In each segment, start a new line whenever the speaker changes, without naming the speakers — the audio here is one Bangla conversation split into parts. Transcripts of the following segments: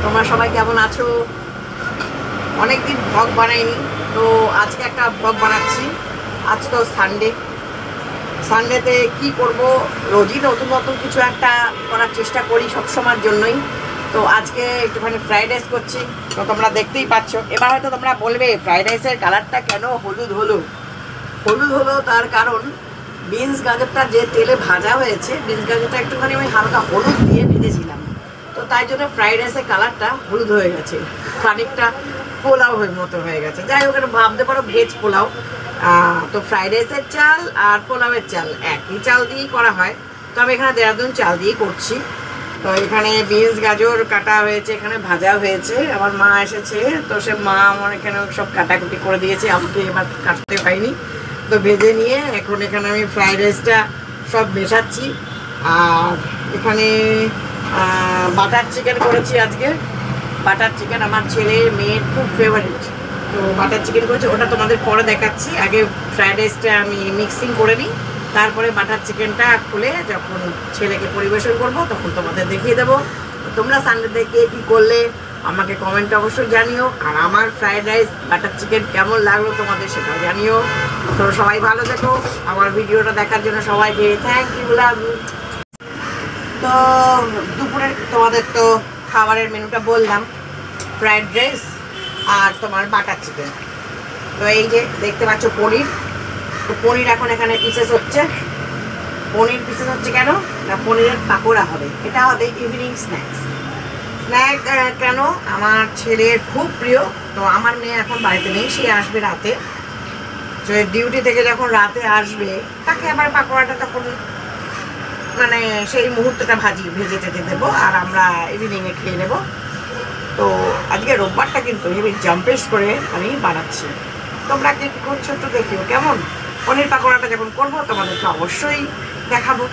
তোমরা সবাই কেমন আছো? অনেকদিন ব্লগ বানাইনি, তো আজকে একটা ব্লগ বানাচ্ছি। আজ তো সানডেতে কি করব, রোজই নতুন নতুন কিছু একটা করার চেষ্টা করি সবসময়ের জন্যই। তো আজকে একটুখানি ফ্রাইড রাইস করছি, তো তোমরা দেখতেই পাচ্ছ। এবার হয়তো তোমরা বলবে ফ্রাইড রাইসের কালারটা কেন হলুদ হলো? তার কারণ বিনস গাজরটা যে তেলে ভাজা হয়েছে, বিনস গাজরটা একটুখানি আমি হালকা হলুদ দিয়ে ভেজেছিলাম, তো তাই জন্য ফ্রাইড রাইসের কালারটা হলুদ হয়ে গেছে, খানিকটা পোলাও মতো হয়ে গেছে। যাই হোক, এটা ভাবতে পারো ভেজ পোলাও। তো ফ্রাইড রাইসের চাল আর পোলাওয়ের চাল একই চাল দিয়েই করা হয়, তো আমি এখানে দেরাদুন চাল দিয়ে করছি। তো এখানে বিনস গাজর কাটা হয়েছে, এখানে ভাজা হয়েছে। আমার মা এসেছে, তো সে মা আমার এখানে সব কাটাকুটি করে দিয়েছে, আমাকে এবার কাটতে হয়নি। তো ভেজে নিয়ে এখন এখানে আমি ফ্রাইড রাইসটা সব মেশাচ্ছি। আর এখানে বাটার চিকেন করেছি আজকে। বাটার চিকেন আমার ছেলে মেয়ের খুব ফেভারিট, তো বাটার চিকেন করেছি, ওটা তোমাদের পরে দেখাচ্ছি। আগে ফ্রাইড রাইসটা আমি মিক্সিং করে নিই, তারপরে বাটার চিকেনটা খুলে যখন ছেলেকে পরিবেশন করব তখন তোমাদের দেখিয়ে দেবো। তোমরা সানডেতে কে কী করলে আমাকে কমেন্টে অবশ্যই জানিও, আর আমার ফ্রাইড রাইস বাটার চিকেন কেমন লাগলো তোমাদের সেটাও জানিও। তো সবাই ভালো থেকো, আমার ভিডিওটা দেখার জন্য সবাইকে থ্যাংক ইউ, লাভ ইউ। তো দুপুরের তোমাদের তো খাবারের মেনুটা বললাম, ফ্রাইড রাইস আর তোমার বাটার চিকেন। তো এই যে দেখতে পাচ্ছ পনির, তো পনির এখন এখানে পিসেস হচ্ছে। পনির পিসেস হচ্ছে কেন না, পনিরের পাকোড়া হবে, এটা হবে ইভিনিং স্ন্যাক। কেন, আমার ছেলের খুব প্রিয়। তো আমার মেয়ে এখন বাড়িতে নেই, সে আসবে রাতে, তো ডিউটি থেকে যখন রাতে আসবে তাকে আবার পাকোড়াটা তখন মানে সেই মুহূর্তটা ভেজে টেজে দেবো, আর আমরা ইভিনিংয়ে খেয়ে নেবো। তো আজকে রোববারটা কিন্তু হেভি জাম্পেস করে আমি বানাচ্ছি। তোমরা কি করছো তো দেখিও কেমন। পনির পাকোড়াটা যখন করবো তোমাদেরকে অবশ্যই দেখাবো।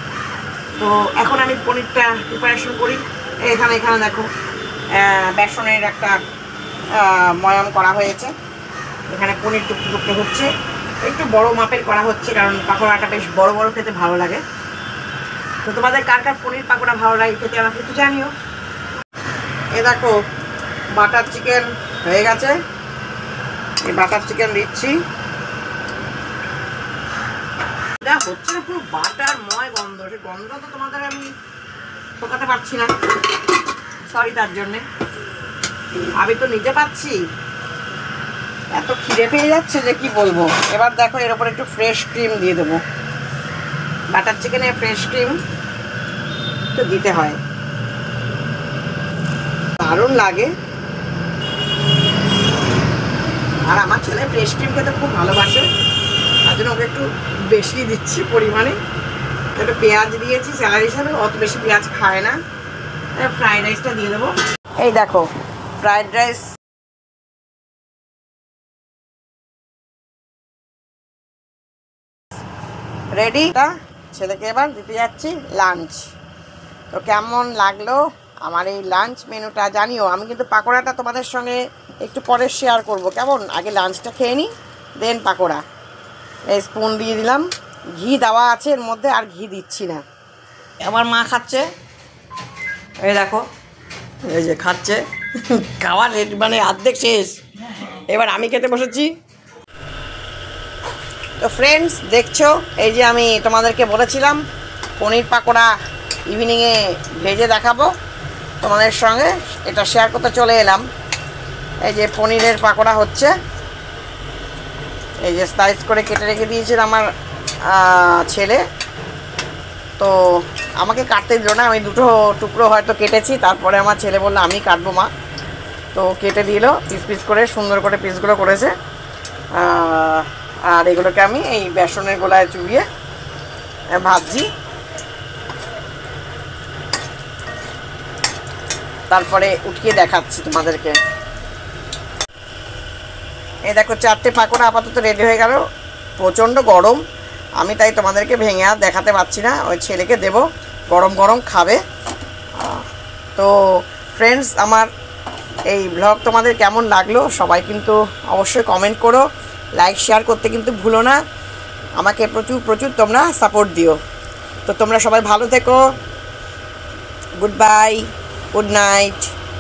তো এখন আমি পনিরটা প্রিপারেশন করি। এখানে দেখো বেসনের একটা ময়াম করা হয়েছে, এখানে পনির টুকরো হচ্ছে, একটু বড় মাপের করা হচ্ছে কারণ পাকোড়াটা বেশ বড় বড় খেতে ভালো লাগে। তো তোমাদের কার কার পনির পাকোড়া ভালো লাগে খেতে আমাকে একটু জানিও। এ দেখো বাটার চিকেন হয়ে গেছে, এই বাটার চিকেন দিচ্ছি। যা হচ্ছে না পুরো বাটারময় গন্ধ, সেই গন্ধটা তো তোমাদের আমি ঠোকাতে পারছি না, সরি তার জন্যে। আমি তো নিজে পাচ্ছি, এত খিদে পেয়ে যাচ্ছে যে কি বলবো। এবার দেখো এর ওপর একটু ফ্রেশ ক্রিম দিয়ে দেবো। বাটার চিকেনে ফ্রেশ ক্রিম তো দিতে হয়, দারুণ লাগে। আর আমার ছেলে ফ্রেশ ক্রিম খেতে খুব ভালোবাসে, তার জন্য ওকে একটু বেশি দিচ্ছি পরিমাণে। একটু পেঁয়াজ দিয়েছি স্যালাড হিসাবে, অত বেশি পেঁয়াজ খায় না। ফ্রাইড রাইসটা দিয়ে দেবো। এই দেখো ফ্রাইড রাইস রেডি। ছেলেকে এবার দিতে যাচ্ছি লাঞ্চ। তো কেমন লাগলো আমার এই লাঞ্চ মেনুটা জানিও। আমি কিন্তু পাকোড়াটা তোমাদের সঙ্গে একটু পরে শেয়ার করব, কেমন। আগে লাঞ্চটা খেয়ে নিই, দেন পাকোড়া। এই স্পুন দিয়ে দিলাম, ঘি দেওয়া আছে এর মধ্যে, আর ঘি দিচ্ছি না। আমার মা খাচ্ছে, এই দেখো এই যে খাচ্ছে, খাওয়ার মানে অর্ধেক শেষ, এবার আমি খেতে বসেছি। তো ফ্রেন্ডস দেখছো, এই যে আমি তোমাদেরকে বলেছিলাম পনির পাকোড়া ইভিনিংয়ে ভেজে দেখাবো তোমাদের সঙ্গে, এটা শেয়ার করতে চলে এলাম। এই যে পনিরের পাকোড়া হচ্ছে, এই যে স্লাইস করে কেটে রেখে দিয়েছিল আমার ছেলে। তো আমাকে কাটতে দিল না, আমি দুটো টুকরো হয়তো কেটেছি, তারপরে আমার ছেলে বললো আমি কাটবো মা, তো কেটে দিল পিস করে, সুন্দর করে পিসগুলো করেছে। আর এগুলোকে আমি এই বেসনের গোলায় চুবিয়ে ভাজছি, তারপরে উঠিয়ে দেখাচ্ছি তোমাদেরকে। এই দেখো 4টে পাকোড়া আপাতত রেডি হয়ে গেল। প্রচণ্ড গরম, আমি তাই তোমাদেরকে ভেঙে আর দেখাতে পারছি না, ওই ছেলেকে দেবো, গরম গরম খাবে। তো ফ্রেন্ডস, আমার এই ব্লগ তোমাদের কেমন লাগলো সবাই কিন্তু অবশ্যই কমেন্ট করো, লাইক শেয়ার করতে কিন্তু ভুলো না। আমাকে প্রচুর তোমরা সাপোর্ট দিও। তো তোমরা সবাই ভালো থেকো, গুড বাই, গুড নাইট।